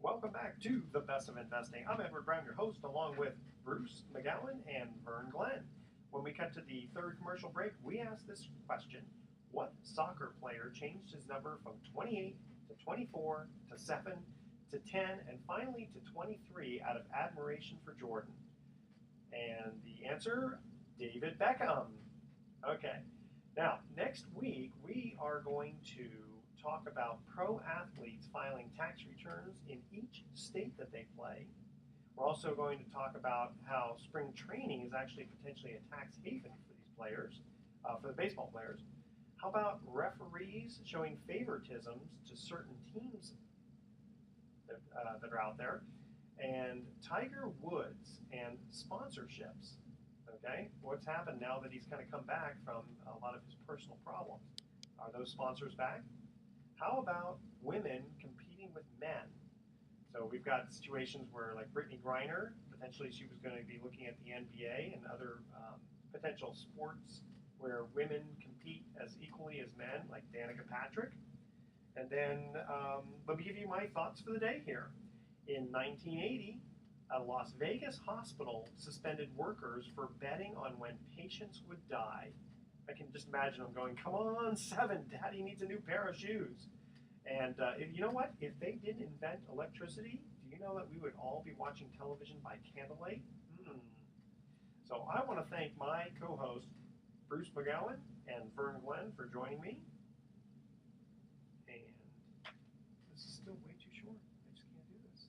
Welcome back to The Best of Investing. I'm Edward Brown, your host, along with Bruce McGowan and Vern Glenn. When we cut to the third commercial break, we asked this question. What soccer player changed his number from 28 to 24 to 7 to 10 and finally to 23 out of admiration for Jordan? And the answer, David Beckham. Okay. Now, next week, we are going to talk about pro athletes filing tax returns in each state that they play. We're also going to talk about how spring training is actually potentially a tax haven for these players, for the baseball players. How about referees showing favoritisms to certain teams that are out there? And Tiger Woods and sponsorships. Okay, what's happened now that he's kind of come back from a lot of his personal problems? Are those sponsors back? How about women competing with men? So we've got situations where, like Brittany Griner, potentially she was going to be looking at the NBA and other potential sports where women compete as equally as men, like Danica Patrick. And then let me give you my thoughts for the day here. In 1980, a Las Vegas hospital suspended workers for betting on when patients would die. I can just imagine them going, come on, Seven, Daddy needs a new pair of shoes. And you know what? If they didn't invent electricity, do you know that we would all be watching television by candlelight? So I want to thank my co-host, Bruce McGowan and Vern Glenn, for joining me. And this is still way too short. I just can't do this.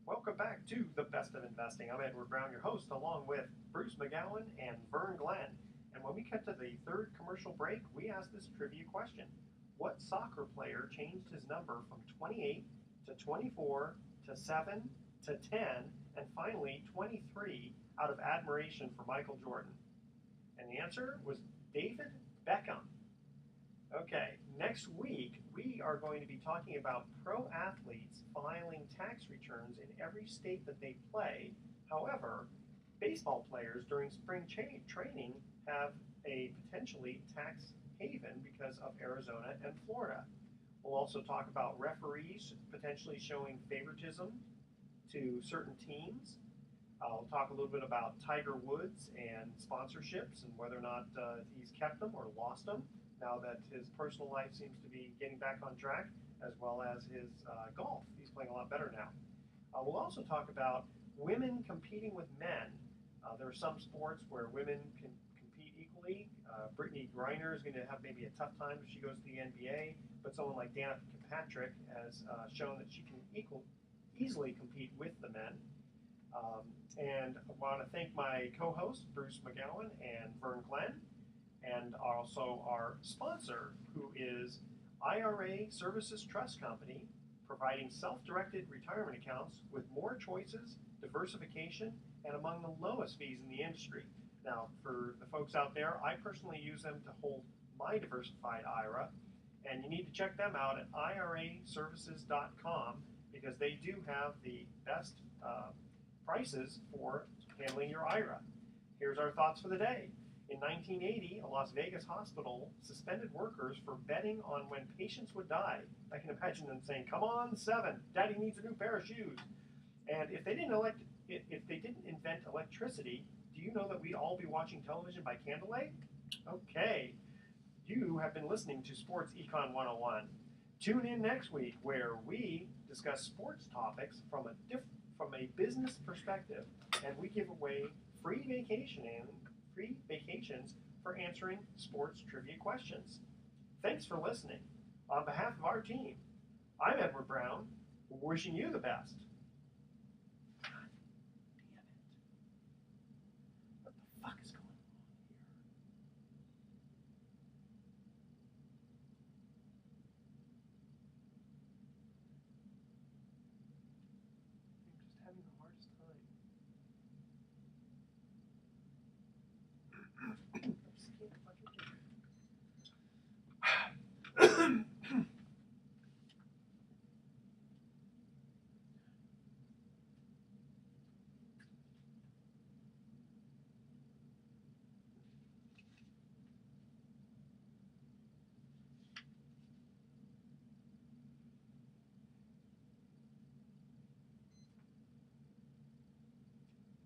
Welcome back to The Best of Investing. I'm Edward Brown, your host, along with Bruce McGowan and Vern Glenn. And when we cut to the third commercial break, we asked this trivia question. What soccer player changed his number from 28 to 24 to 7 to 10 and finally 23 out of admiration for Michael Jordan? And the answer was David Beckham. Okay, next week we are going to be talking about pro athletes filing tax returns in every state that they play. However, baseball players during spring training have a potentially tax haven because of Arizona and Florida. We'll also talk about referees potentially showing favoritism to certain teams. I'll talk a little bit about Tiger Woods and sponsorships and whether or not he's kept them or lost them now that his personal life seems to be getting back on track, as well as his golf. He's playing a lot better now. We'll also talk about women competing with men. There are some sports where women can compete equally. Brittany Griner is going to have maybe a tough time if she goes to the NBA, but someone like Danica Patrick has shown that she can easily compete with the men. And I want to thank my co-hosts, Bruce McGowan and Vern Glenn, and also our sponsor, who is IRA Services Trust Company, providing self-directed retirement accounts with more choices, diversification, and among the lowest fees in the industry. Now, for the folks out there, I personally use them to hold My Diversified IRA. And you need to check them out at iraservices.com because they do have the best prices for handling your IRA. Here's our thoughts for the day. In 1980, a Las Vegas hospital suspended workers for betting on when patients would die. I can imagine them saying, "Come on, 7, Daddy needs a new pair of shoes." And if they didn't invent electricity, do you know that we'd all be watching television by candlelight? Okay, you have been listening to Sports Econ 101. Tune in next week where we discuss sports topics from a business perspective, and we give away free vacations for answering sports trivia questions. Thanks for listening. On behalf of our team, I'm Edward Brown, wishing you the best. God damn it. What the fuck is going on here? I'm just having the hardest time.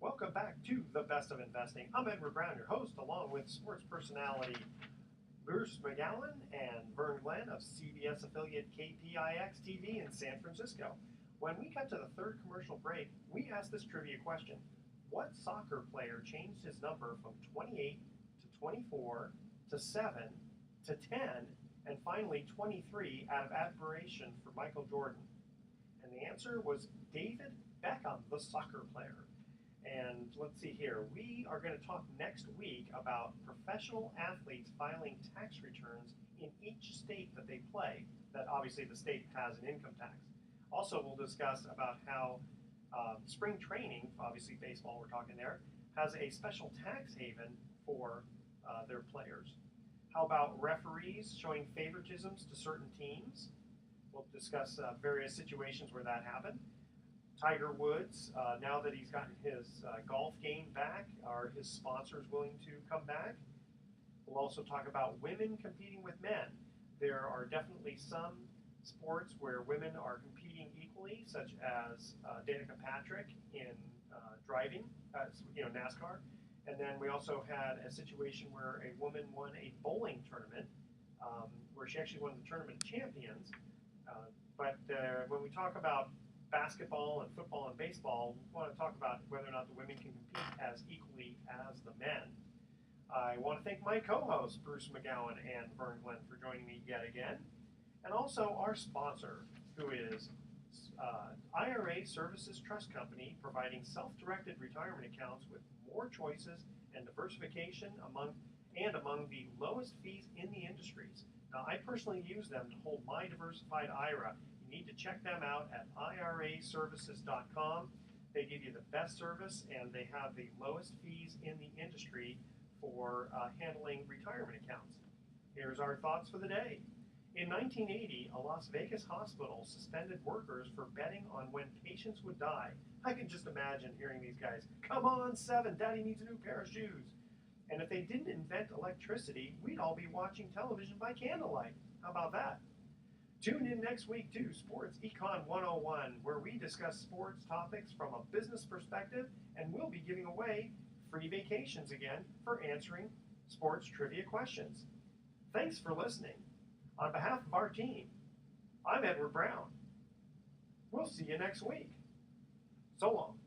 Welcome back to The Best of Investing. I'm Edward Brown, your host, along with sports personality Bruce McGowan and Vern Glenn of CBS affiliate KPIX TV in San Francisco. When we cut to the third commercial break, we asked this trivia question. What soccer player changed his number from 28 to 24 to 7 to 10 and finally 23 out of admiration for Michael Jordan? And the answer was David Beckham, the soccer player. And let's see here, we are going to talk next week about professional athletes filing tax returns in each state that they play, that obviously the state has an income tax. Also, we'll discuss about how spring training, obviously baseball we're talking there, has a special tax haven for their players. How about referees showing favoritisms to certain teams? We'll discuss various situations where that happened. Tiger Woods, now that he's gotten his golf game back, are his sponsors willing to come back? We'll also talk about women competing with men. There are definitely some sports where women are competing equally, such as Danica Patrick in driving, NASCAR. And then we also had a situation where a woman won a bowling tournament, where she actually won the tournament champions. But when we talk about basketball and football and baseball, we want to talk about whether or not the women can compete as equally as the men. I want to thank my co-hosts, Bruce McGowan and Vern Glenn, for joining me yet again. And also our sponsor, who is IRA Services Trust Company, providing self-directed retirement accounts with more choices and diversification among the lowest fees in the industries. Now, I personally use them to hold my diversified IRA. You need to check them out at iraservices.com. They give you the best service, and they have the lowest fees in the industry for handling retirement accounts. Here's our thoughts for the day. In 1980, a Las Vegas hospital suspended workers for betting on when patients would die. I can just imagine hearing these guys, "Come on, 7, Daddy needs a new pair of shoes." And if they didn't invent electricity, we'd all be watching television by candlelight. How about that? Tune in next week to Sports Econ 101, where we discuss sports topics from a business perspective, and we'll be giving away free vacations again for answering sports trivia questions. Thanks for listening. On behalf of our team, I'm Edward Brown. We'll see you next week. So long.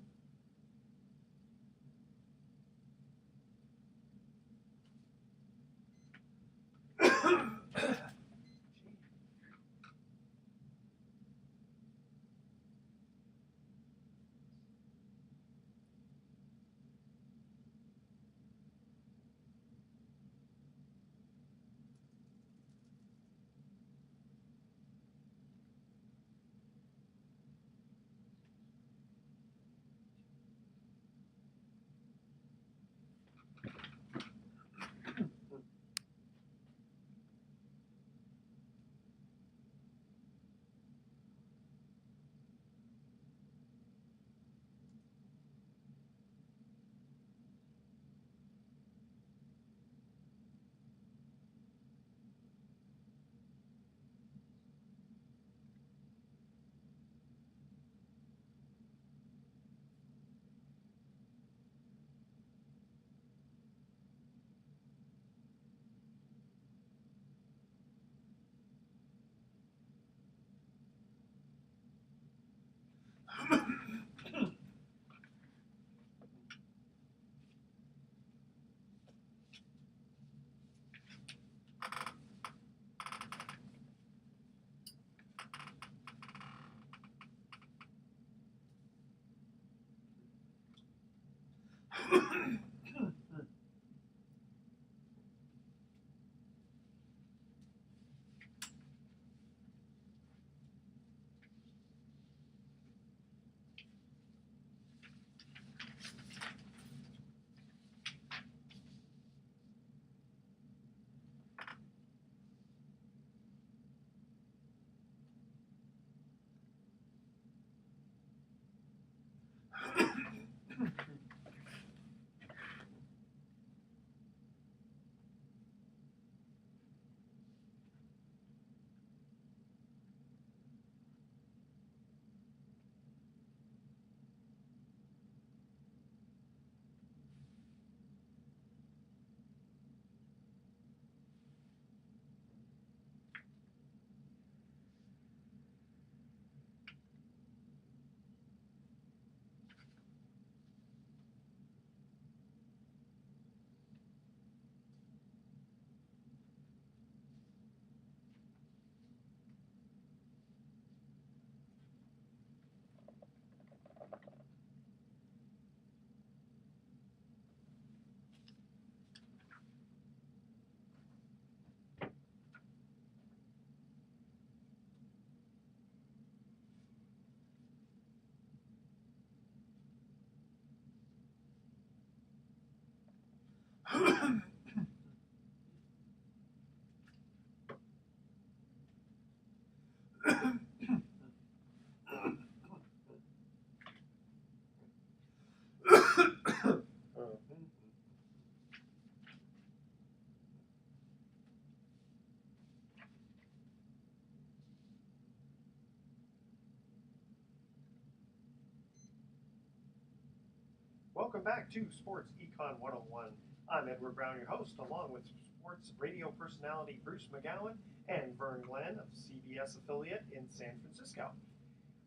Welcome back to Sports Econ 101. I'm Edward Brown, your host, along with sports radio personality Bruce McGowan and Vern Glenn of CBS affiliate in San Francisco.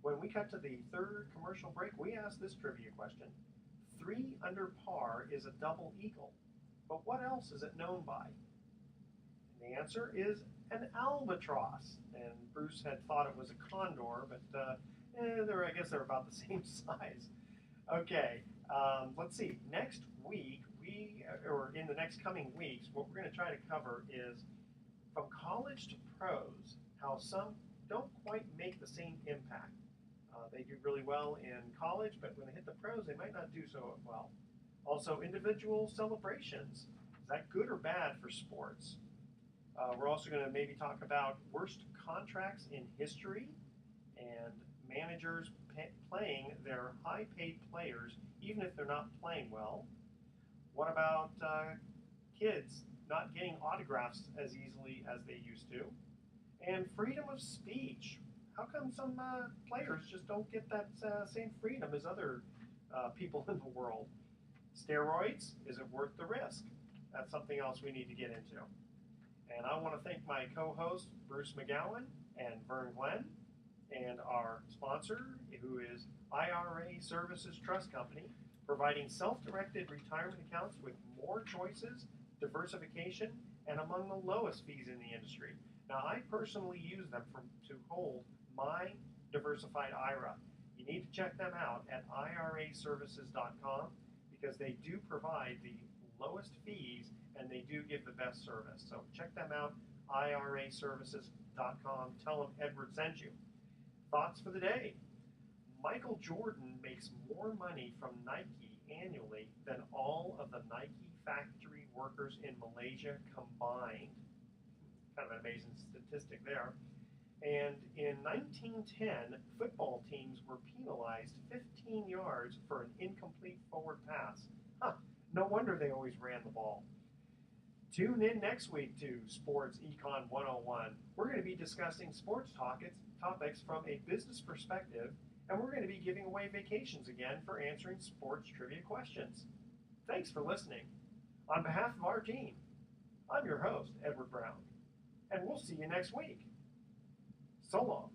When we cut to the third commercial break, we asked this trivia question. 3 under par is a double eagle, but what else is it known by? And the answer is an albatross. And Bruce had thought it was a condor, but I guess they're about the same size. Okay, let's see. Next week, or in the next coming weeks, what we're going to try to cover is from college to pros, how some don't quite make the same impact. They do really well in college, but when they hit the pros, they might not do so well. Also, individual celebrations. Is that good or bad for sports? We're also going to maybe talk about worst contracts in history and managers playing their high-paid players even if they're not playing well. What about kids not getting autographs as easily as they used to? And freedom of speech. How come some players just don't get that same freedom as other people in the world? Steroids, is it worth the risk? That's something else we need to get into. And I want to thank my co-hosts, Bruce McGowan and Vern Glenn, and our sponsor, who is IRA Services Trust Company, providing self-directed retirement accounts with more choices, diversification, and among the lowest fees in the industry. Now, I personally use them to hold my diversified IRA. You need to check them out at iraservices.com because they do provide the lowest fees and they do give the best service. So check them out, iraservices.com. Tell them Edward sent you. Thoughts for the day. Michael Jordan makes more money from Nike annually than all of the Nike factory workers in Malaysia combined. Kind of an amazing statistic there. And in 1910, football teams were penalized 15 yards for an incomplete forward pass. No wonder they always ran the ball. Tune in next week to Sports Econ 101. We're going to be discussing sports topics from a business perspective, and we're going to be giving away vacations again for answering sports trivia questions. Thanks for listening. On behalf of our team, I'm your host, Edward Brown, and we'll see you next week. So long.